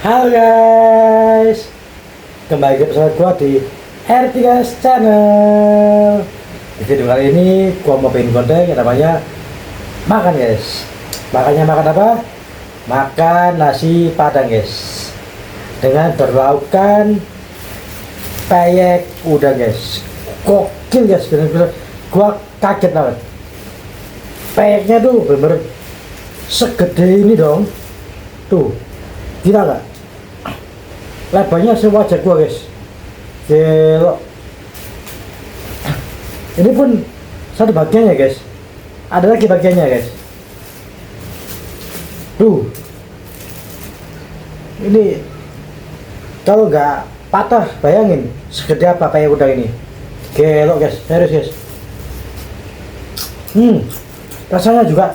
Halo guys, kembali ke episode gua di RT Guys Channel. Di video kali ini gua mau bikin konten yang namanya makan guys. Makannya makan apa? Makan nasi padang guys, dengan berlaukkan peyek udang guys. Gokil guys, bener-bener gua kaget banget. Peyeknya tuh bener-bener segede ini dong. Tuh, gila gak? Lebarnya sewajah gua guys. Gila. Ini pun satu bagian ya guys. Ada lagi bagiannya guys. Tuh. Ini kalau nggak patah, bayangin segede apa kayak udang ini. Gila guys, serius guys. Rasanya juga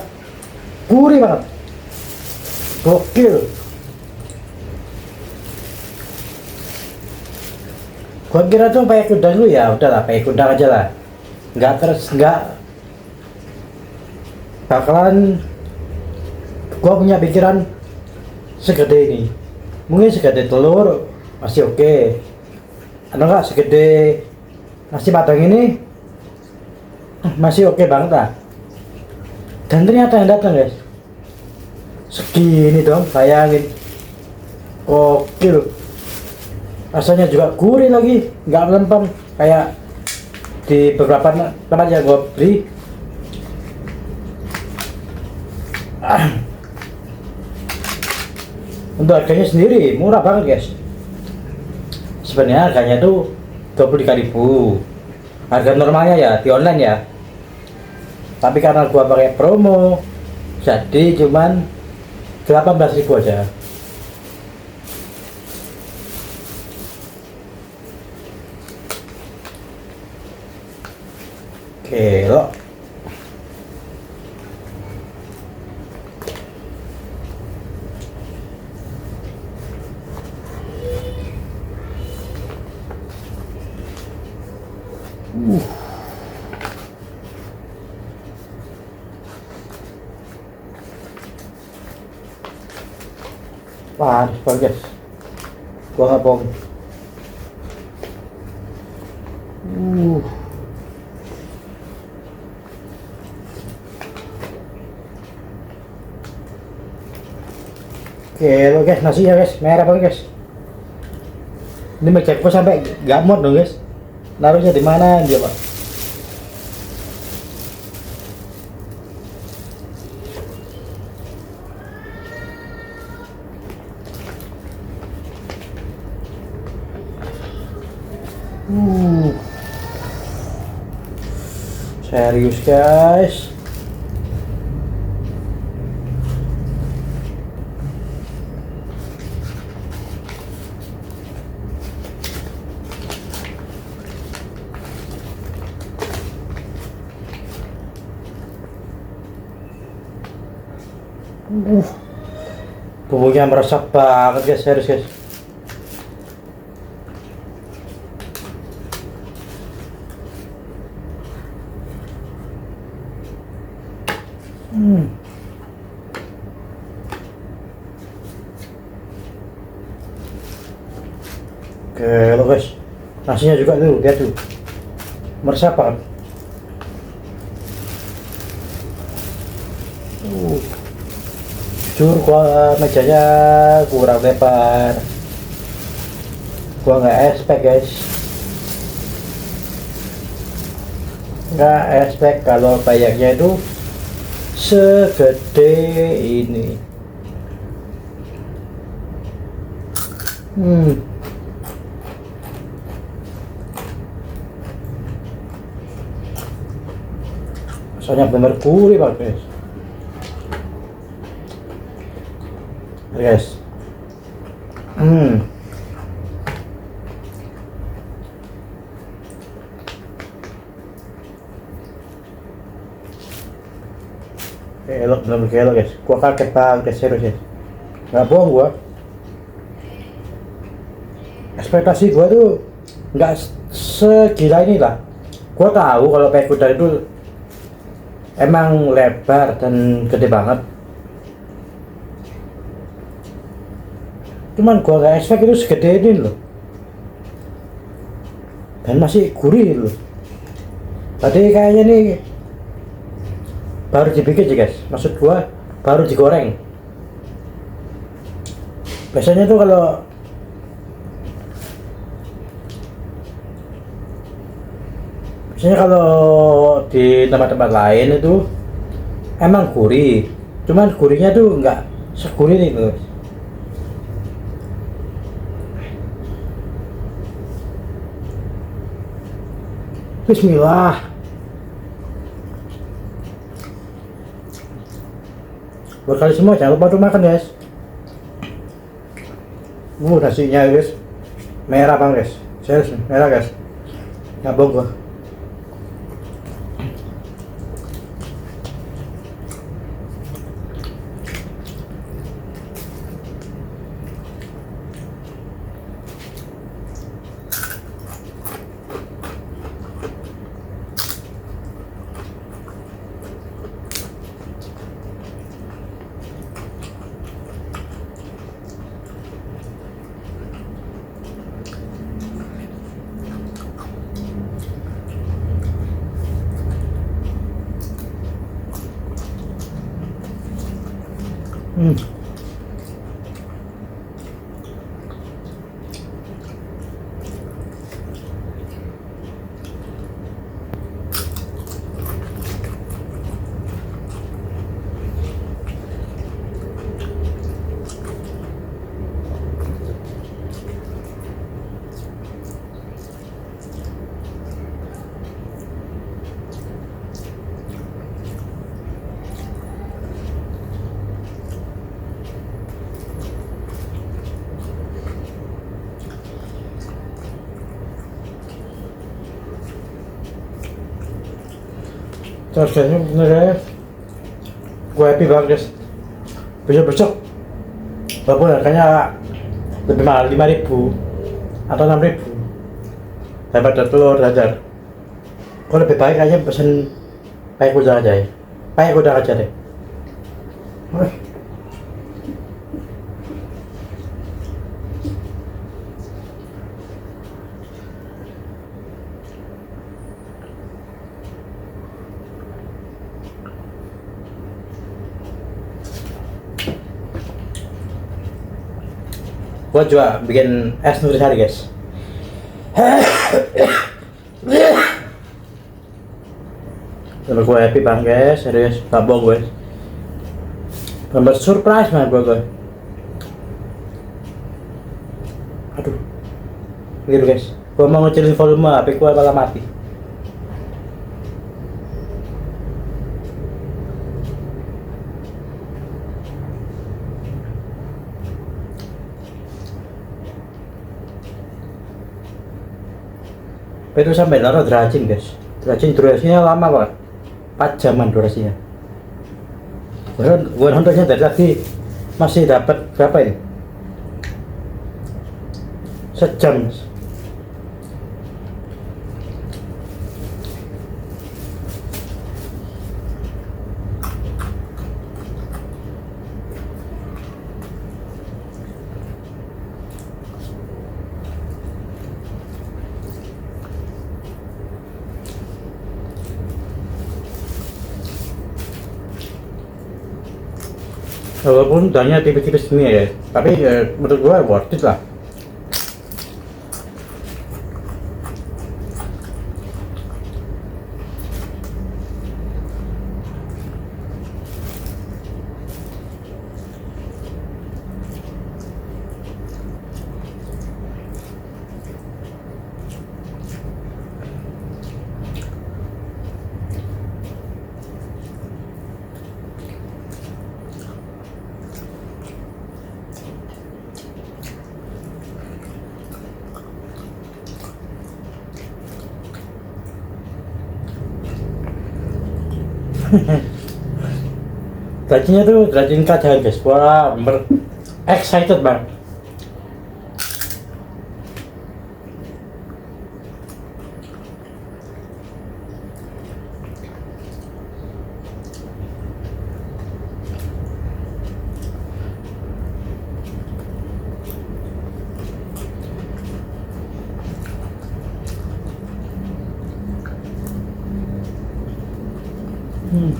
gurih banget. Gokil. Gua kira tuh pakai udang dulu ya, udahlah pakai udang aja lah. Nggak bakalan gua punya pikiran segede ini. Mungkin segede telur masih oke. Atau enggak segede nasi padang ini masih oke banget lah. Dan ternyata yang datang guys segini dong, bayangin. Gokil. Rasanya juga gurih lagi, nggak melempem kayak di beberapa tempat yang gue beli. Untuk harganya sendiri murah banget guys. Sebenarnya harganya tuh 23.000 harga normalnya ya di online ya, tapi karena gua pakai promo jadi cuman 18.000 aja. Gelo. Wah, guys, gua nggak bohong. Oke, lo guys, nasinya guys, merah banget guys. Ini meja gua sampai nggak muat dong guys. Naruhnya di mana dia pak? Serius guys. Bumbunya meresap banget guys, serius guys. Oke lo guys, nasinya juga tuh, lihat tuh, meresap banget. Jujur gua mejanya kurang lebar, gua nggak expect guys, nggak expect kalau peyeknya itu segede ini. Rasanya bener gurih banget guys. Guys, elok, bener elok guys. Gua kaget banget guys, serius guys. Nggak bohong gua. Ekspektasi gua tuh nggak segila ini lah. Gua tahu kalau peyek udang itu emang lebar dan gede banget. cuman gua nggak expect itu segede ini loh, dan masih gurih loh. Tadi kayaknya nih baru dibikin sih guys, maksud gua baru digoreng. Biasanya tuh kalau di tempat-tempat lain itu emang gurih, cuman gurihnya tuh nggak segurih itu. Bismillah. Buat kalian semua jangan lupa untuk makan guys. Nasinya guys merah bang guys, serius merah guys, nggak bohong gua. Terus kayaknya bener gue happy banget guys. Besok walaupun harganya lebih mahal 5.000 atau 6.000 daripada telur dadar, gue lebih baik aja pesen pakai kuda aja ya, pakai kuda aja deh. Gua juga bikin es nutrisari guys. Tapi gue happy banget guys, serius, gak bohong gue. Bener surprise banget gue. Aduh, gitu guys. Gue mau ngecilin volume, HP gue malah mati. Itu sampai naruh derajin guys. Derajin durasinya lama banget, 4 jaman durasinya. Gue nontonnya dari tadi masih dapat berapa ini? Sejam. Walaupun danya tipis-tipis ini ya, tapi menurut gua worth it lah. Rajinnya tuh rajin kajian guys, wah excited banget. Hmm.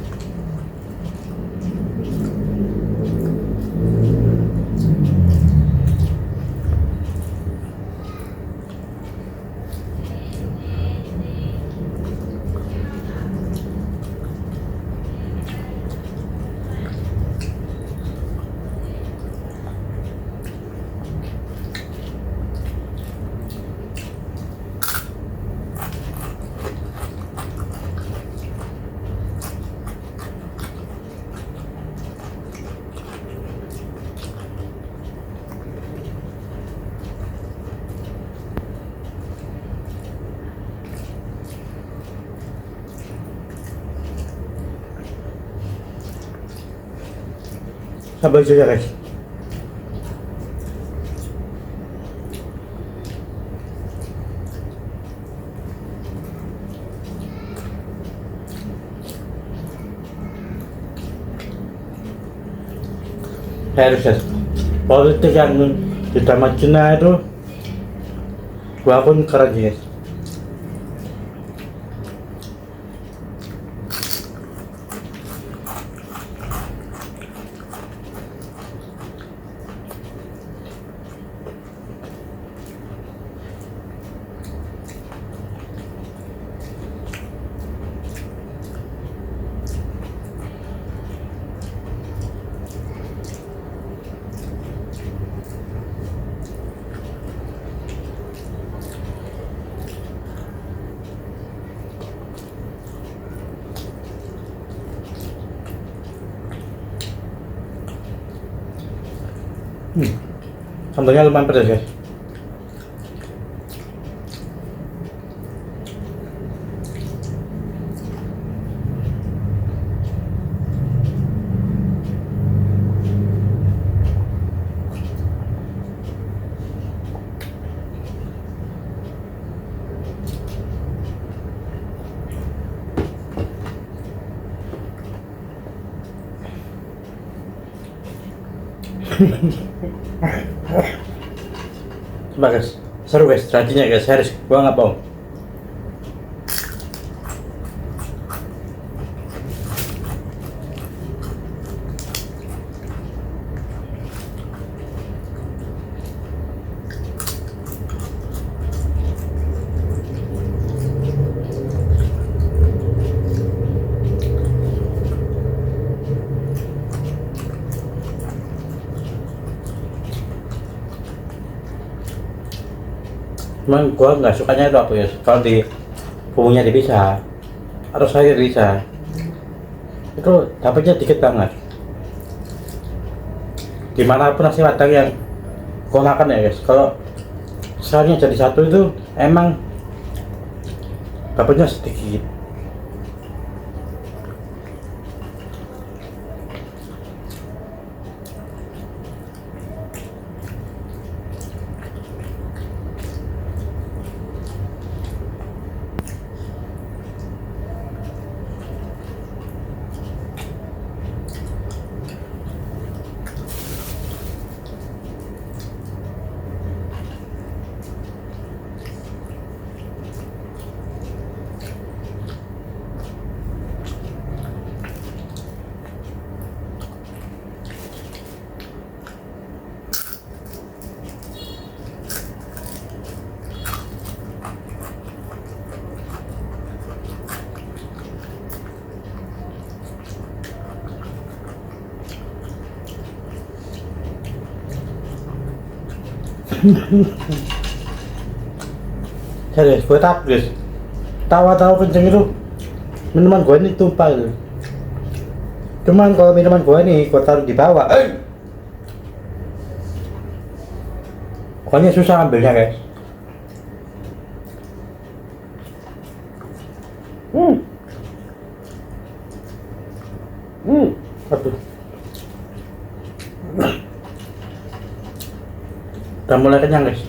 Sampai saja guys. Harus politik yang di Taman Cina itu gua pun keren guys. Sambalnya lumayan pedas guys. Coba guys, seru guys, strateginya guys, harus gua nggak bohong. Cuman gua nggak sukanya itu apa ya, kalau di bumbunya dipisah atau sayur dipisah itu dapatnya dikit banget. Dimanapun nasi padang yang gua makan ya guys, kalau sayurnya jadi satu itu emang dapatnya sedikit. Serius, gue takut guys. Tawa-tawa kenceng itu minuman gue ini tumpah itu. Cuman kalau minuman gue ini gue taruh di bawah, pokoknya susah ambilnya guys. Aduh. Udah mulai kenyang guys.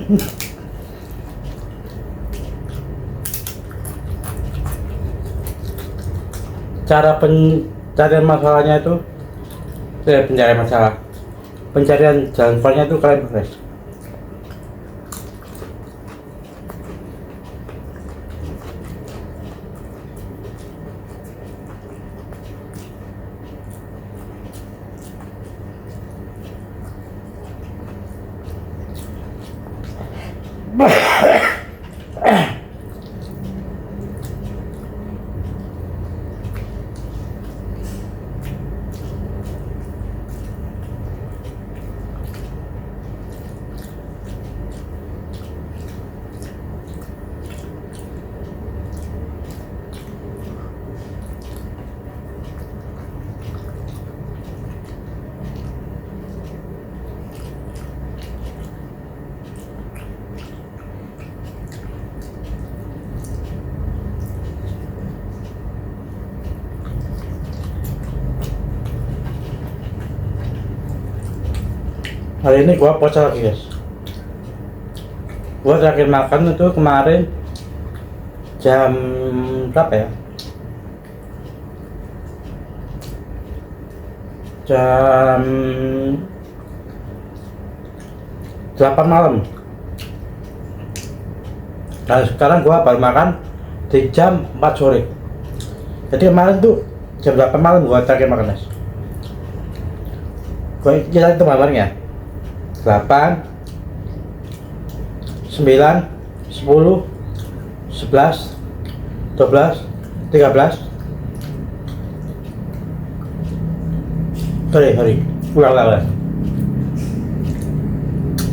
Cara pencarian masalahnya itu, pencarian masalah, pencarian jalan keluarnya itu kalian guys. Hari ini gua puasa lagi guys. Gua terakhir makan itu kemarin jam berapa ya? Jam 8 malam. Nah sekarang gua baru makan di jam 4 sore. Jadi kemarin tuh jam 8 malam gua terakhir makan guys. Gua kita itu malamnya 8 9 10 11 12 13 sorry ulang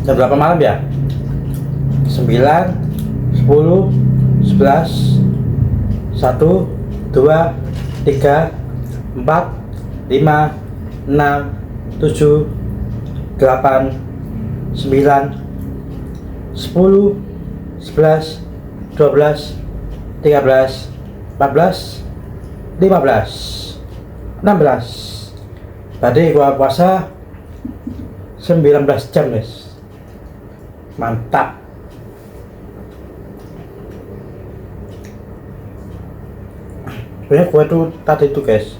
jam 8 malam ya, 9 10 11 1 2 3 4 5 6 7 8 9 10 11 12 13 14 15 16. Tadi gua puasa 19 jam guys. Mantap. Sebenarnya gua tuh tadi itu guys,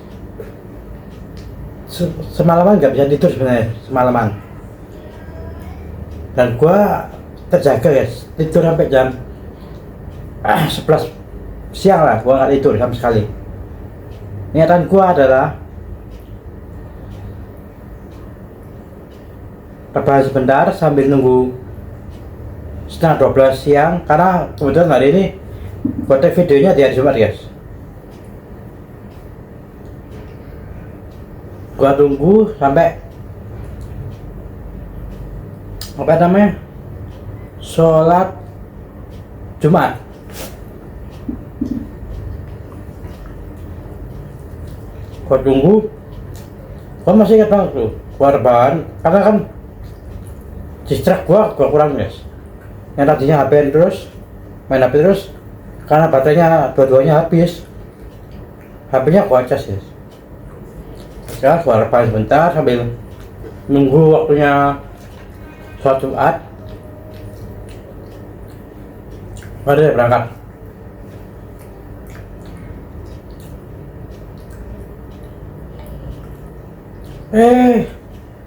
semalaman nggak bisa tidur sebenarnya, semalaman. Dan gua terjaga guys, tidur sampai jam 11 siang lah, gua nggak tidur sama sekali. Niatan gua adalah rebahan sebentar sambil nunggu setengah 12 siang, karena kebetulan hari ini gua take videonya di hari Jumat guys. Gua tunggu sampai apa namanya, sholat Jumat. Gua tunggu, gua masih ingat banget tuh, gua rebahan karena kan distrak gua kurang guys. Yang tadinya HP terus, main HP terus, karena baterainya dua-duanya habis, HP-nya gua cas guys. Sekarang gua rebahan sebentar sambil nunggu waktunya sholat Jumat. Mari berangkat.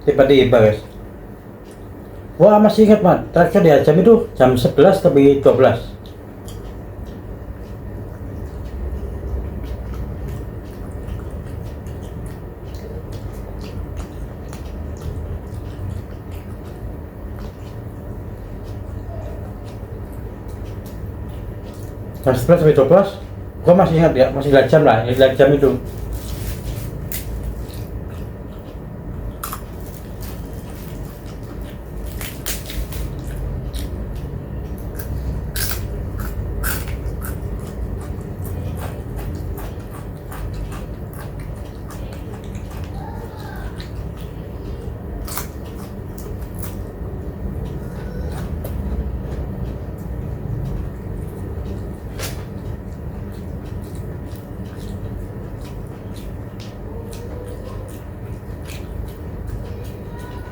Tiba-tiba guys, wah masih ingat man, terakhir di jam itu jam 11 lebih 12. Jam 11 sampai 12, gua masih ingat ya, masih 2 jam lah, 2 jam itu.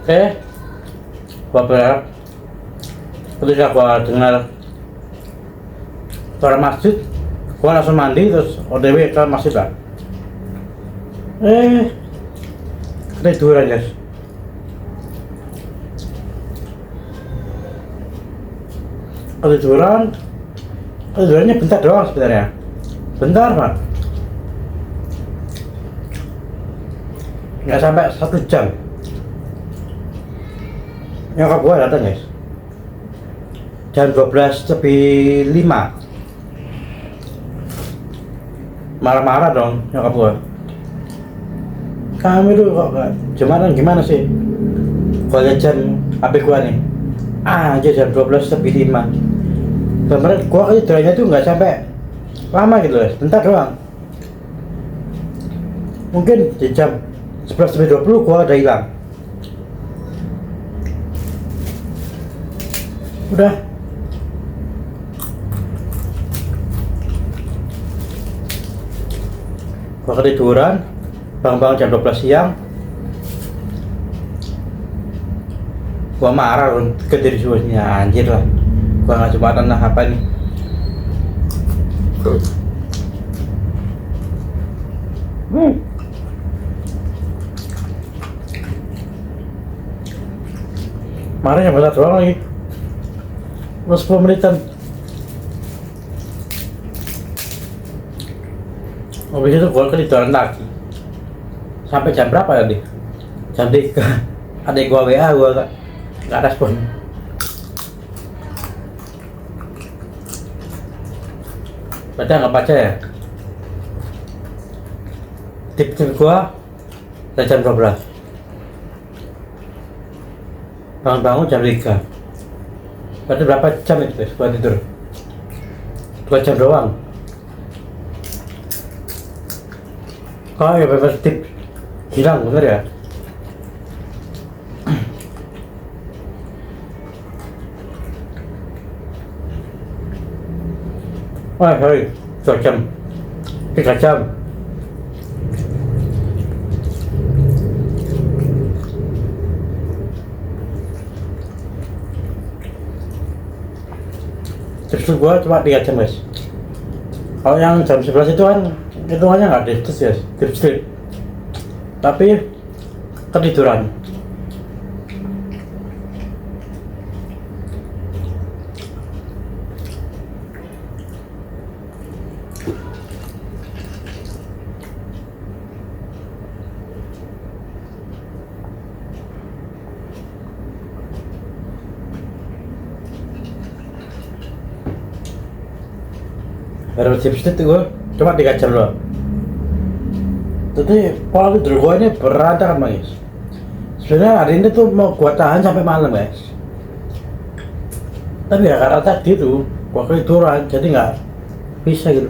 Oke, gua berharap ketika gua dengar suara masjid, gua langsung mandi terus OTW ke masjid lah. Ketiduran guys. Ketidurannya bentar doang sebenarnya. Bentar pak, nggak sampai 1 jam. Nyokap gua datang guys, jam 12:05. Marah-marah dong nyokap gua. Kamu itu kok gimana sih? Gua lihat jam HP gua nih, aja jam 12:05. Bener gua ketidurannya tuh nggak sampai lama gitu guys, bentar doang. Mungkin di jam 11:20 gua udah hilang. Udah. Gua ketiduran, bangun jam 12 siang. Gua marah ke diri sendiri, anjir lah. Gua nggak jembatan lah apa nih. Marahnya berat doang lagi. 10 menitan. Habis itu gua ketiduran lagi. Sampai jam berapa tadi? Jam 3. Adek gua WA, gua nggak respon. Berarti nggak baca ya? Tip-tip gua jam 12. Bangun-bangun jam 3. Berarti berapa jam itu guys gua tidur? 2 jam doang. Oh ya bebas tip hilang bener ya. Wah, 2 jam, 3 jam. Terus gua cuma 3 jam guys. Kalau yang jam 11 itu kan hitungannya nggak deep ya, deep sleep. Tapi ketiduran. Baru deep sleep gue cuma 3 jam doang. Jadi pola tidur gue ini berantakan guys. Sebenarnya hari ini tuh mau gua tahan sampai malam guys. Tapi ya karena tadi tuh gua ketiduran jadi nggak bisa gitu.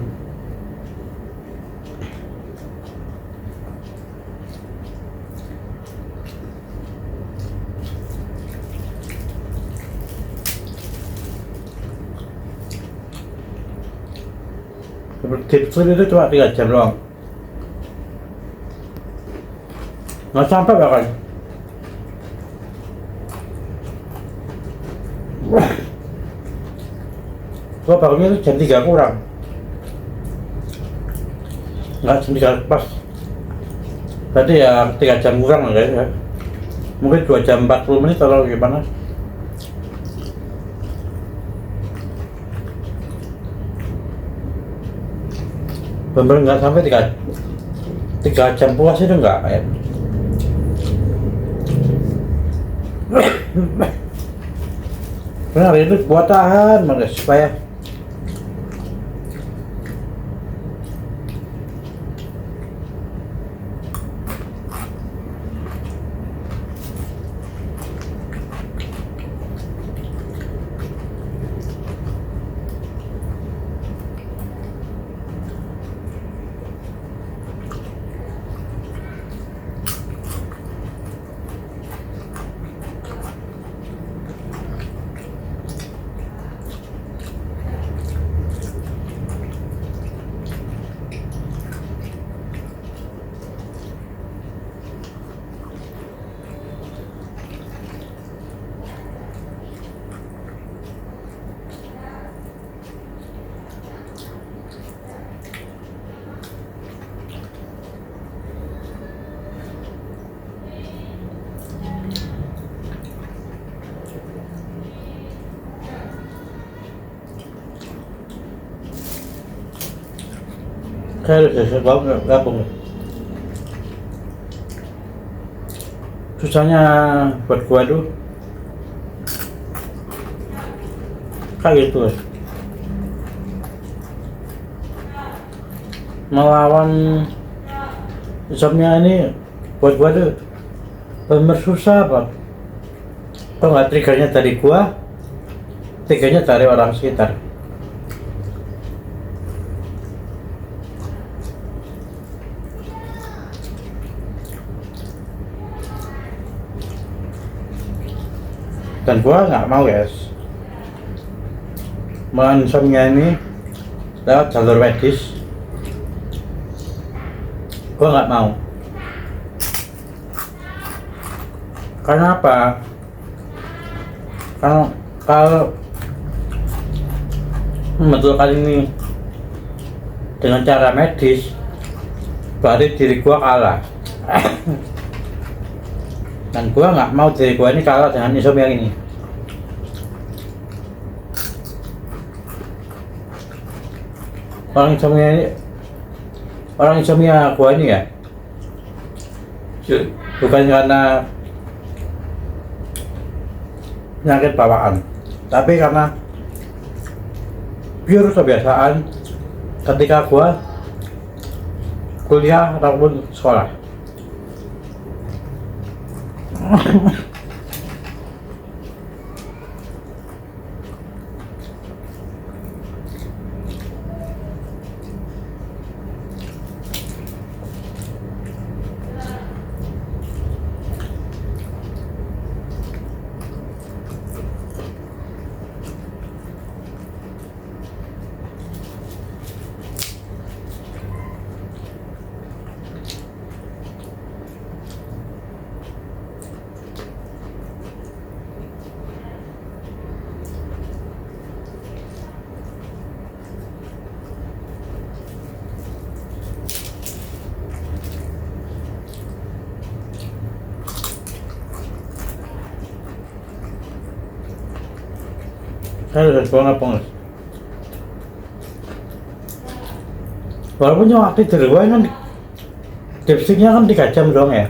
Tips itu cuma 3 jam doang. Nggak sampai bahkan. Gua bangunnya itu jam 3 kurang. Nggak jam 3 pas. Berarti ya 3 jam kurang lah guys ya. Mungkin 2 jam 40 menit atau gimana. Bener nggak sampai 3 jam puas itu nggak ya. Benar itu buat tahan guys supaya Saya udah gabung. Susahnya buat gua tuh kayak gitu, melawan insomnia ini buat gua tuh bener susah apa. Kalau nggak triggernya dari gua, triggernya dari orang sekitar. Dan gua nggak mau guys melawan insomnia ini lewat jalur medis. Gua nggak mau. Karena apa? Karena kalau membetulkan ini dengan cara medis, berarti diri gua kalah. Dan gua nggak mau diri gua ini kalah dengan insomnia ini. Orang insomnia gua ini ya, bukan karena penyakit bawaan, tapi karena pure kebiasaan ketika gua kuliah ataupun sekolah. Saya udah sekolah apa nggak? Walaupun cuma waktu tidur gue kan lipstiknya kan 3 jam doang ya.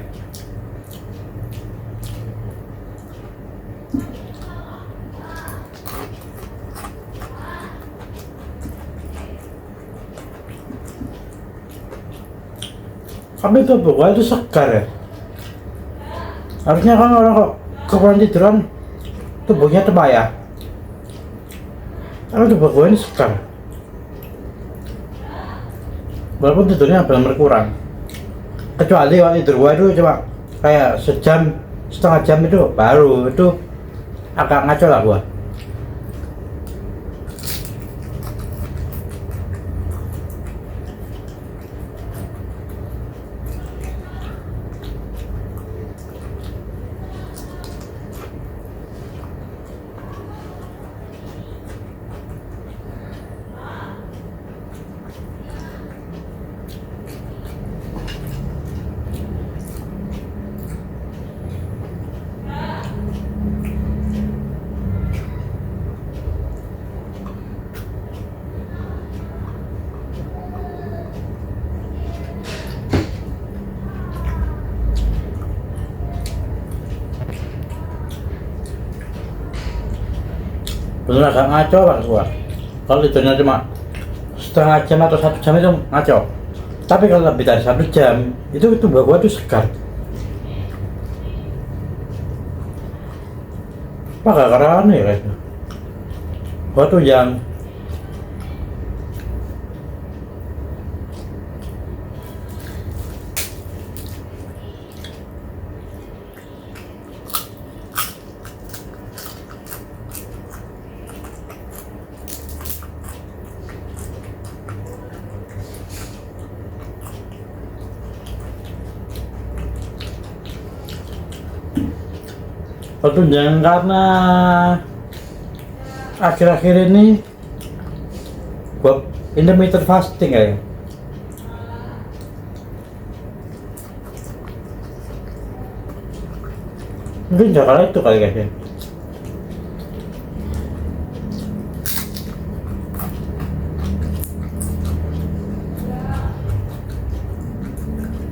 Tapi tubuh gue itu segar ya. Harusnya kan orang kok kekurangan tiduran tubuhnya terbayar. Karena tubuh gue ini segar. Walaupun tidurnya benar berkurang. Kecuali waktu tidur gue itu cuma kayak sejam, setengah jam itu baru itu agak ngaco lah gue. Bener agak ngaco lah gua. Kalau tidurnya cuma setengah jam atau 1 jam itu ngaco. Tapi kalau lebih dari 1 jam itu tubuh gua tuh segar. Apa gak karena aneh ya kayaknya. Gua tuh yang jangan karena akhir-akhir ini gua intermittent fasting ya. Mungkin jangan itu kali guys ya.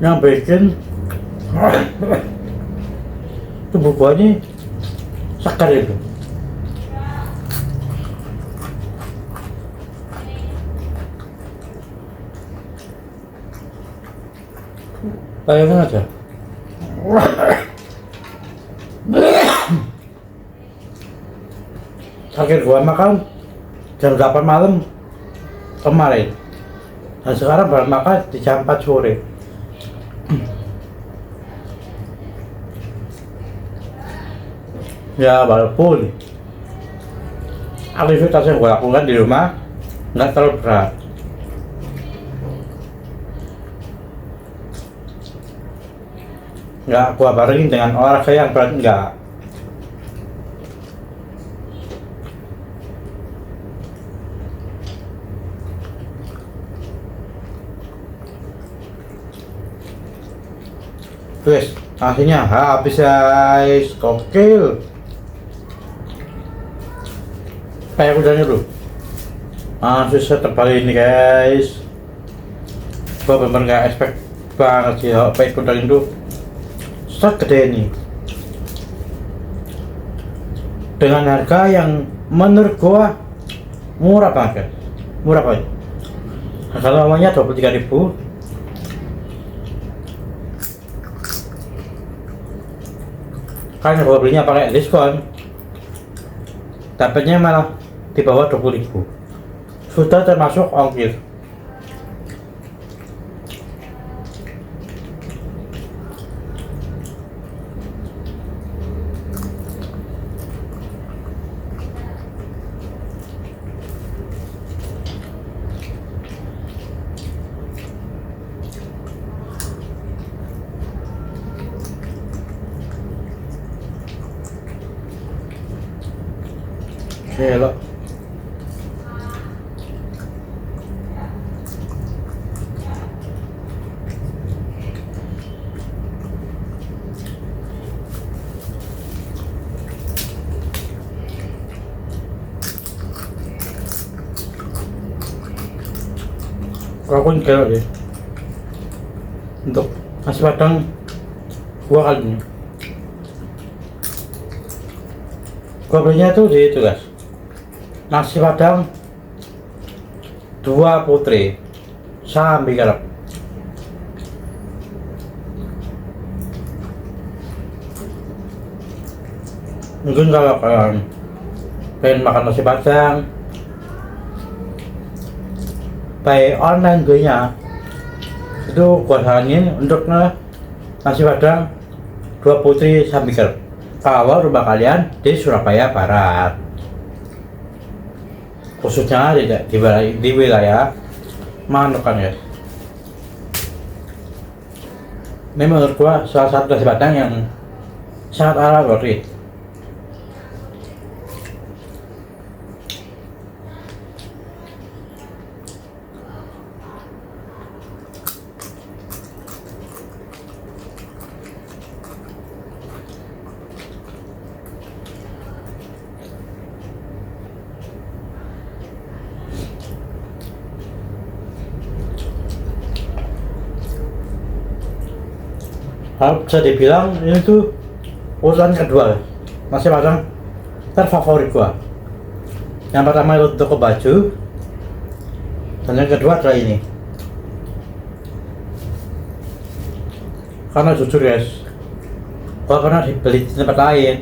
yang bikin tubuh gua ini segar itu. Bayangin aja. Terakhir gua makan jam 8 malam kemarin, dan sekarang baru makan di jam 4 sore. Ya walaupun aktivitas yang gue lakukan di rumah nggak terlalu berat, nggak gue barengin dengan olahraga yang berat, enggak. Guys, nasinya habis guys, gokil. Kayak udahnya tuh masih setebal ini guys. Gua bener-bener gak expect banget sih kayak udang itu segede ini, dengan harga yang menurut gua murah banget, murah banget. Harga namanya 23.000. Karena gua belinya pakai diskon, dapatnya malah di bawah 20.000, sudah termasuk ongkir. Gila. Aku kira deh untuk nasi padang gua kali ini. Gua belinya tuh di itu guys, nasi padang 2 putri sambil garap. Mungkin kalau kalian pengen makan nasi padang by online gue-nya, itu gua saranin untuk nasi padang 2 putri sambil garap kalau rumah kalian di Surabaya Barat, khususnya di wilayah Manukan guys. Ini menurut gua salah satu nasi padang yang sangat ala worth. Bisa dibilang ini tuh urutan kedua nasi padang terfavorit gua. Yang pertama itu toko baju, dan yang kedua adalah ini. Karena jujur guys, gua pernah dibeli di tempat lain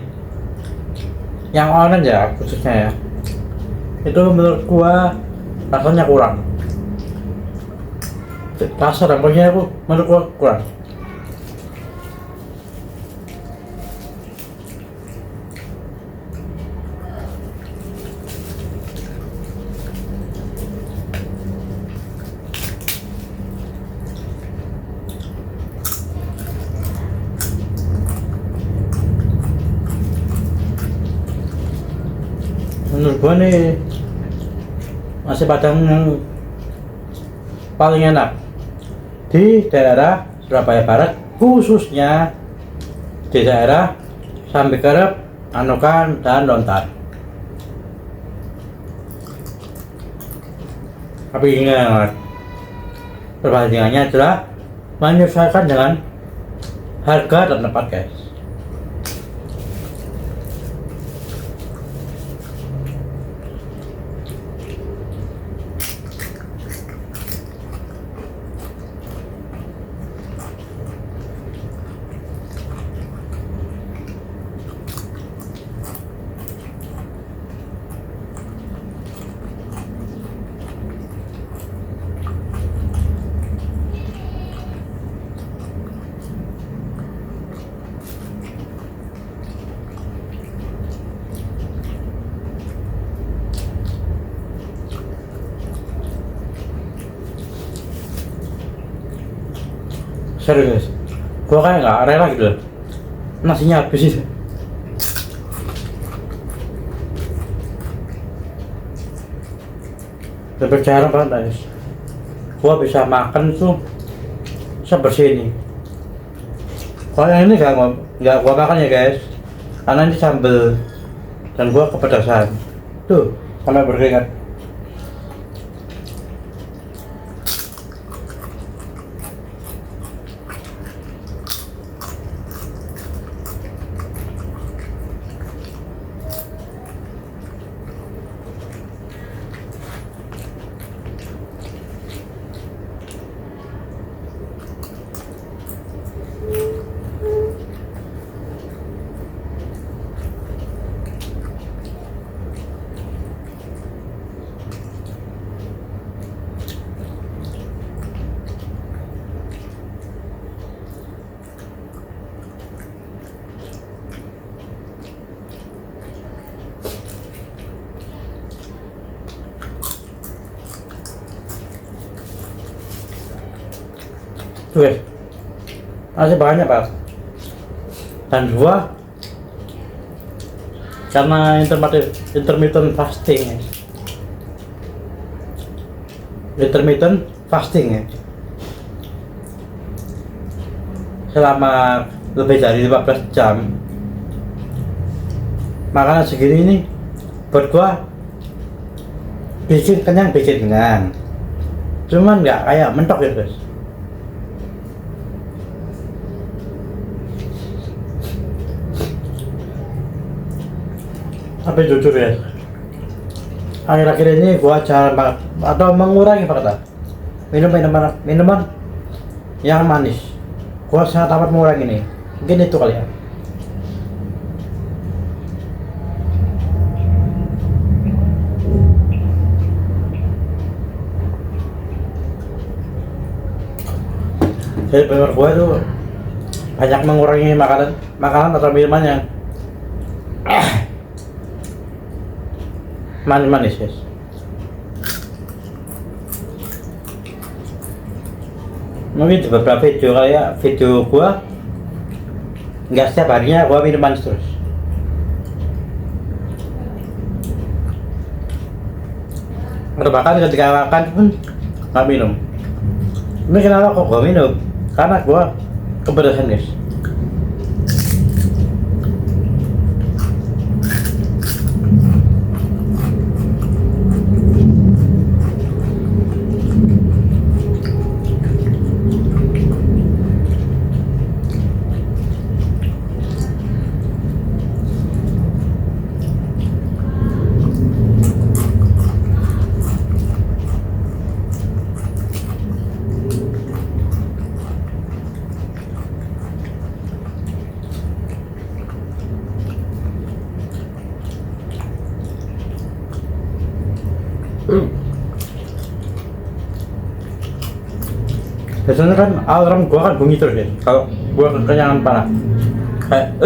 yang online ya, khususnya ya, itu menurut gua rasanya kurang, rasa dampaknya aku menurut gua kurang. Menurut gua nih nasi padang yang paling enak di daerah Surabaya Barat, khususnya di daerah Sambikerep, Anukan, dan Lontar. Tapi ingat, perbandingannya adalah menyesuaikan dengan harga dan tempat guys. Serius, gua kayak nggak rela gitu loh. Nasinya habis itu. Lebih jarang banget guys. Gua bisa makan tuh sebersih ini. Kalau yang ini nggak gua makan ya guys, karena ini sambel dan gua kepedasan. Tuh, sampai berkeringat. Tuh guys, masih banyak pak. Dan gua karena intermittent fasting ya. Intermittent fasting ya. Selama lebih dari 15 jam. Makanan segini ini buat gua bikin kenyang, cuman nggak kayak mentok ya guys. Tapi jujur ya, akhir-akhir ini gua jarang atau mengurangi fakta minuman yang manis. Gua sangat amat mengurangi ini. Mungkin itu kali ya. Jadi benar gua itu banyak mengurangi makanan atau minuman yang manis-manis guys. Mungkin di beberapa video kayak video gua nggak setiap harinya gua minum manis terus. Atau bahkan ketika makan pun nggak minum. Ini kenapa kok gua minum? Karena gua kepedesan guys. Biasanya kan alarm gua kan bunyi terus ya kalau gua kekenyangan parah kayak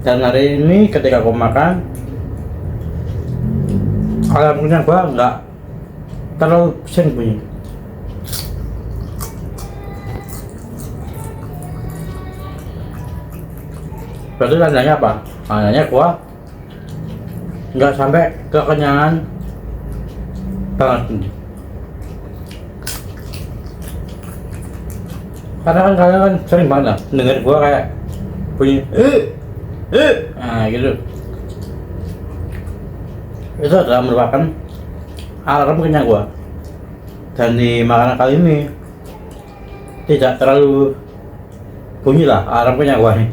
dan hari ini ketika gua makan alarmnya gua nggak terlalu sering bunyi. Berarti tandanya apa? Tandanya gua nggak sampai kekenyangan banget ini. Karena kan kalian kan sering banget lah denger gua kayak bunyi nah gitu. Itu adalah merupakan alarm kenyang gua. Dan di makanan kali ini tidak terlalu bunyi lah alarmnya gua nih.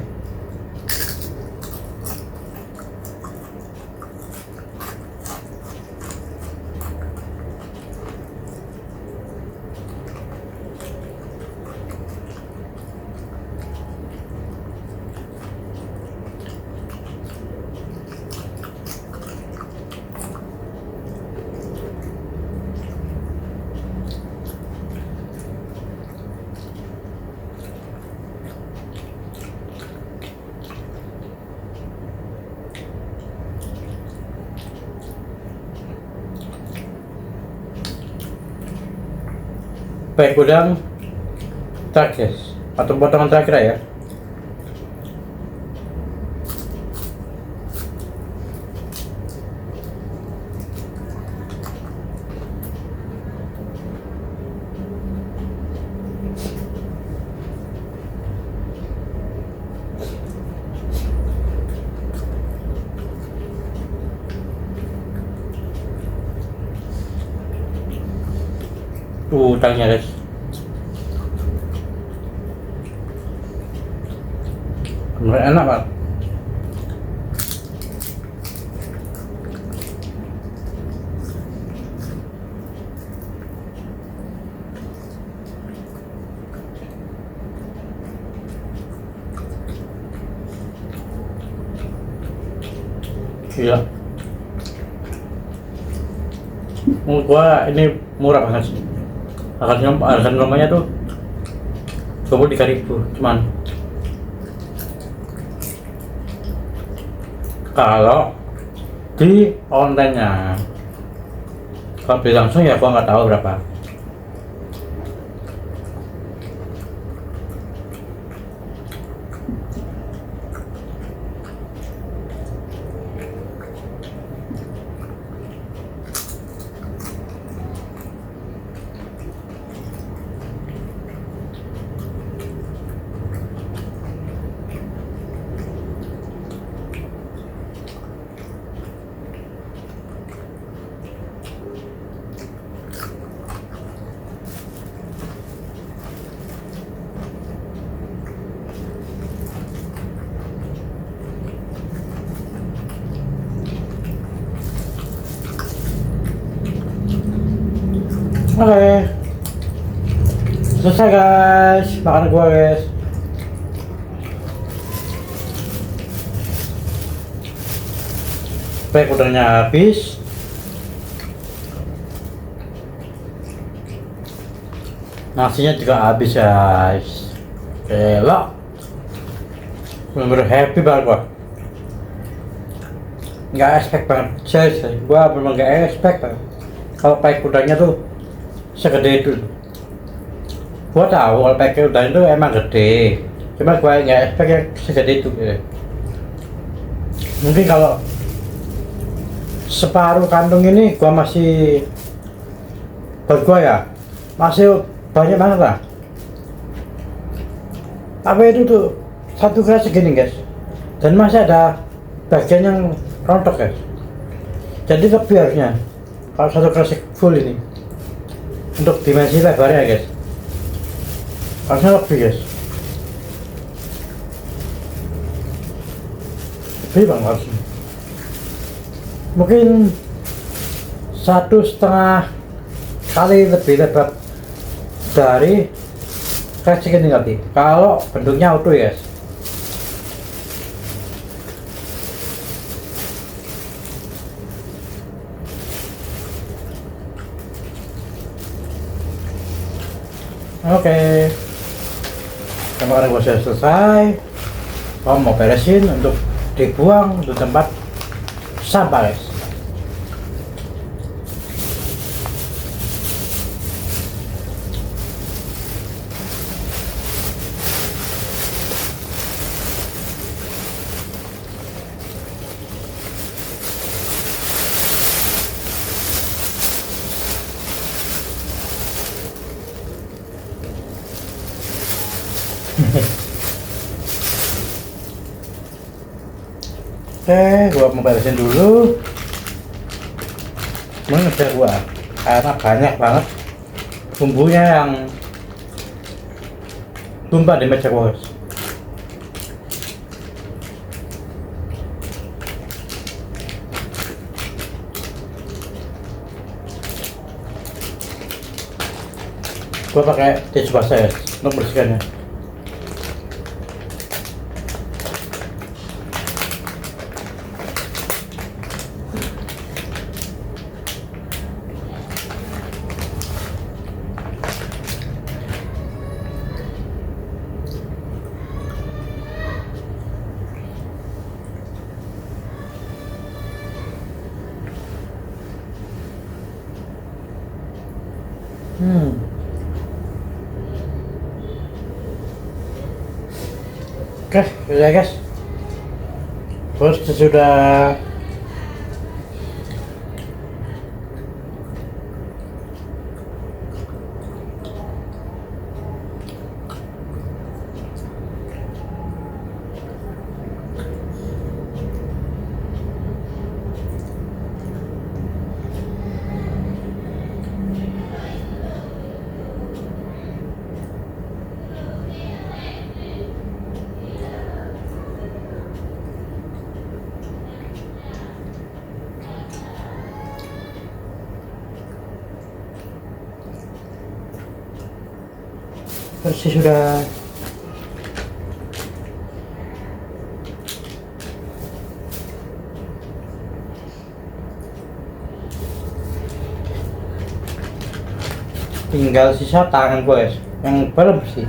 Baik udang terakhir atau potongan terakhir ya. Udangnya guys, enak banget. Gila, menurut gua ini murah banget sih. Harga normalnya tuh 23.000, cuman kalau di online-nya, kalau beli langsung ya gua nggak tahu berapa. Oke, selesai guys, makan gua guys. Baik udangnya habis. Nasinya juga habis guys. Elok, bener-bener happy banget gua. Nggak expect banget, serius, gua memang nggak expect banget. Kalau pakai udangnya tuh segede itu. Gua tahu kalau pakai udang itu emang gede, cuma gua nggak expect yang segede itu gitu. Mungkin kalau separuh kantung ini gua masih, buat gua ya masih banyak banget lah. Apa itu tuh satu gelas segini guys, dan masih ada bagian yang rontok guys. Jadi lebih harusnya kalau satu gelas full ini untuk dimensi lebarnya guys, harusnya lebih guys, lebih bang harusnya. Mungkin 1,5 kali lebih lebar dari fried chicken ini tadi, kalau bentuknya utuh guys. Oke, kemarin gua sudah selesai. Gua mau beresin untuk dibuang untuk tempat sampah guys. Oke, gua mau beresin dulu. Mengejar gua karena banyak banget bumbunya yang tumpah di meja bos. Gua pakai tisu basah ya untuk bersihkannya. Oke, ya guys. Terus sudah bersih sudah. Tinggal sisa tangan guys yang belum bersih.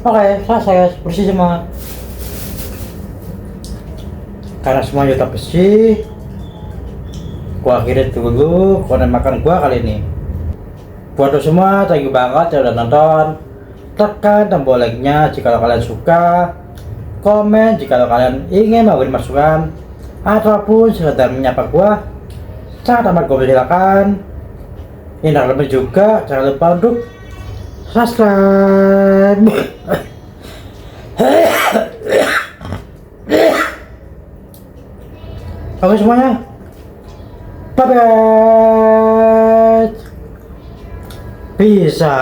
Oke, selesai guys, bersih semua. Karena semuanya udah bersih, gua akhirin dulu konten makan gua kali ini. Buat lo semua, thank you banget yang udah nonton. Tekan tombol like-nya jika kalian suka, komen jika kalian ingin memberi masukan ataupun sekedar menyapa gua. Sangat amat gua silakan. Indah lebih juga, jangan lupa untuk subscribe. Oke semuanya, bye bye, bisa.